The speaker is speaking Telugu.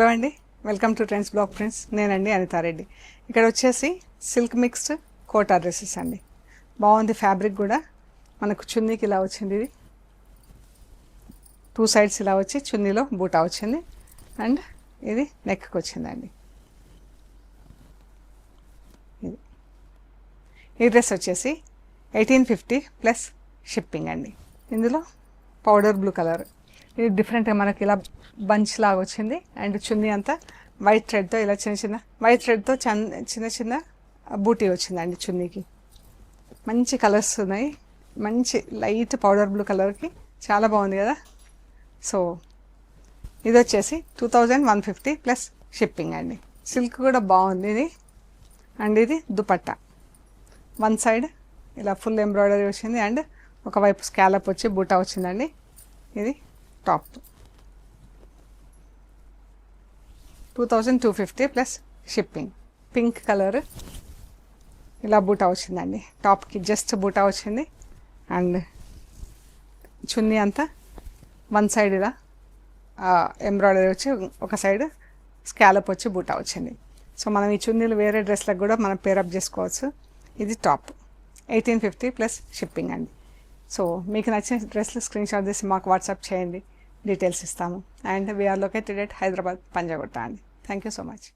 హలో అండి, welcome to trends blog friends. నేనండి అనితారెడ్డి. ఇక్కడ వచ్చేసి సిల్క్ మిక్స్డ్ కోటా డ్రెస్సెస్ అండి. బాగుంది ఫ్యాబ్రిక్ కూడా. మనకు చున్నీకి ఇలా వచ్చింది, ఇది 2 సైడ్స్ ఇలా వచ్చి చున్నీలో బూటా వచ్చింది అండ్ ఇది నెక్కి వచ్చిందండి. ఇది ఈ డ్రెస్ వచ్చేసి 1850 ప్లస్ షిప్పింగ్ అండి. ఇందులో పౌడర్ బ్లూ కలర్, ఇది డిఫరెంట్గా మనకి ఇలా బంచ్ లాగా వచ్చింది అండ్ చున్నీ అంతా వైట్ థ్రెడ్తో ఇలా వైట్ థ్రెడ్తో చిన్న చిన్న బూటీ వచ్చిందండి. చున్నీకి మంచి కలర్స్ ఉన్నాయి, మంచి లైట్ పౌడర్ బ్లూ కలర్కి చాలా బాగుంది కదా. సో ఇది వచ్చేసి 2150 ప్లస్ షిప్పింగ్ అండి. సిల్క్ కూడా బాగుంది ఇది. అండ్ ఇది దుపట్టా, 1 సైడ్ ఇలా ఫుల్ ఎంబ్రాయిడరీ వచ్చింది అండ్ ఒకవైపు స్కాలప్ వచ్చి బూటా వచ్చిందండి. ఇది top 2250 plus shipping. Pink colour ఇలా బూటా వచ్చిందండి. టాప్కి జస్ట్ బూటా వచ్చింది అండ్ చున్నీ అంతా 1 సైడ్ ఇలా ఎంబ్రాయిడరీ వచ్చి ఒక సైడ్ స్కాలప్ వచ్చి బూటా వచ్చింది. సో మనం ఈ చున్నీలు వేరే డ్రెస్లకు కూడా మనం పేరప్ చేసుకోవచ్చు. ఇది టాప్ 1850 ప్లస్ షిప్పింగ్ అండి. సో మీకు నచ్చిన డ్రెస్లు స్క్రీన్ షాట్ చేసి మాకు వాట్సాప్ చేయండి, డీటెయిల్స్ ఇస్తాము. And we are located at Hyderabad Panjagutta అండి. Thank you so much.